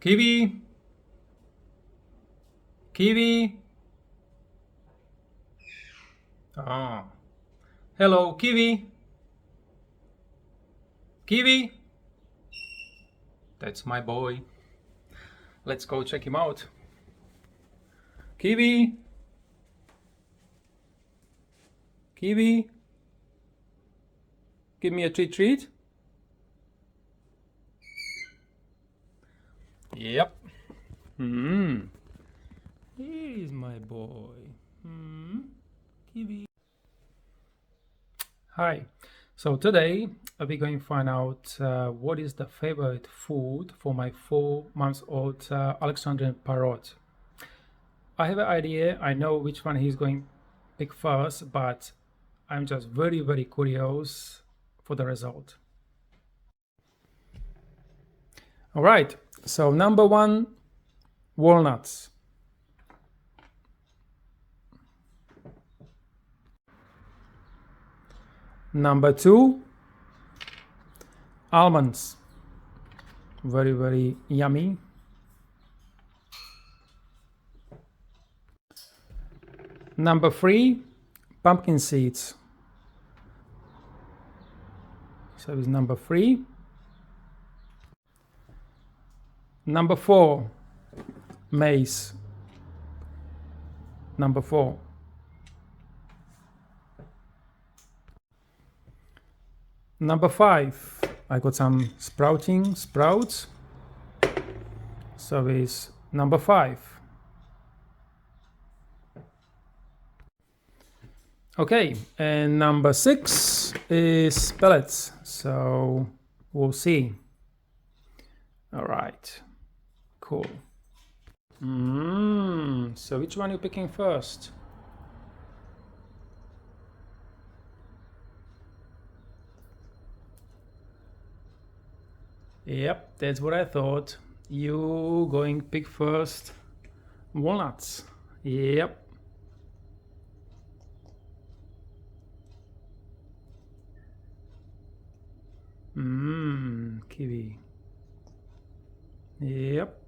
Kiwi? Kiwi? Ah. Hello, Kiwi? Kiwi? That's my boy. Let's go check him out. Kiwi? Kiwi? Give me a treat. Yep. Here's my boy. Kiwi. Hi. So today we're going to find out what is the favorite food for my 4-month-old Alexandrine parrot. I have an idea. I know which one he's going to pick first, but I'm just very, very curious for the result. All right. So number 1, walnuts. Number 2, almonds. Very, very yummy. Number 3, pumpkin seeds. So it's number 3. Number 4, maize. Number 4. Number 5, I got some sprouts. So it's number 5. Okay, and number 6 is pellets. So we'll see. All right, cool. So which one are you picking first? Yep, that's what I thought. You going to pick first walnuts. Yep. Kiwi. Yep.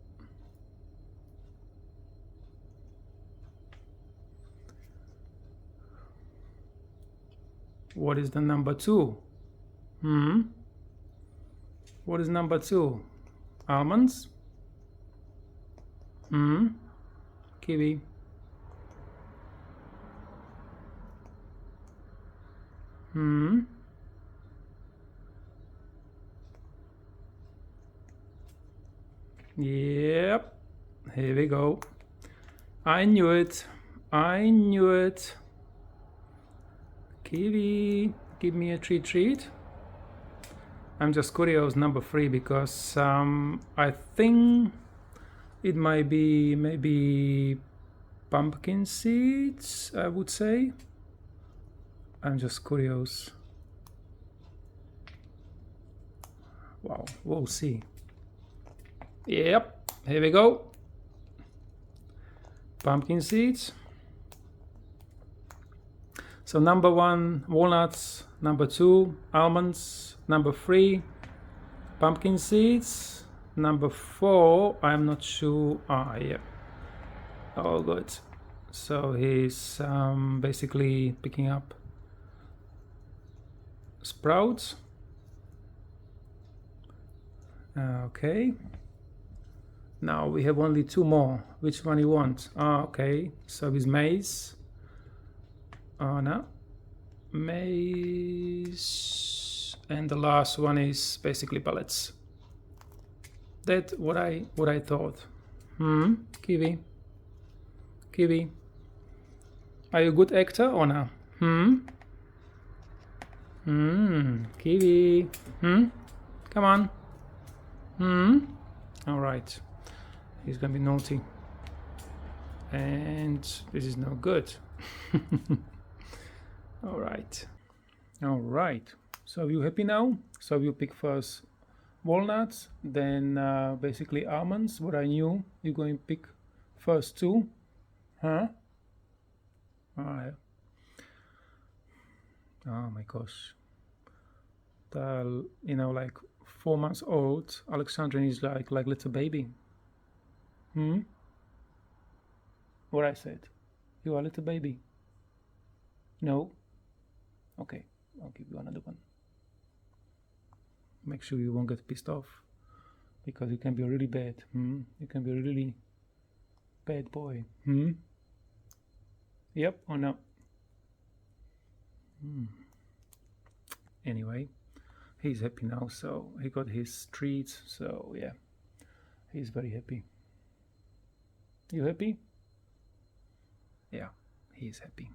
What is the number 2? What is number 2? Almonds? Kiwi. Yep. Here we go. I knew it. Kiwi, give me a treat. I'm just curious, number 3, because I think it might be maybe pumpkin seeds, I would say. I'm just curious. Wow, we'll see. Yep, here we go. Pumpkin seeds. So number 1, walnuts. Number 2, almonds. Number 3, pumpkin seeds. Number 4, I'm not sure. Yeah. Oh, good. So he's basically picking up sprouts. Okay. Now we have only 2 more. Which one you want? Okay. So it's maize. Oh no. Maize. And the last one is basically pellets. That's what I thought. Kiwi. Are you a good actor or not? Kiwi. Come on. All right. He's gonna be naughty. And this is no good. All right. So you happy now? So you pick first walnuts, then basically almonds. What I knew you're going to pick first 2, huh? All right. Oh my gosh. Like 4 months old, Alexandrine is like little baby. What I said? You are a little baby. No? Okay, I'll give you another one. Make sure you won't get pissed off, because you can be really bad. You can be a really bad boy. Yep or no? Anyway, he's happy now, so he got his treats, so yeah, he's very happy. You happy? Yeah, he's happy.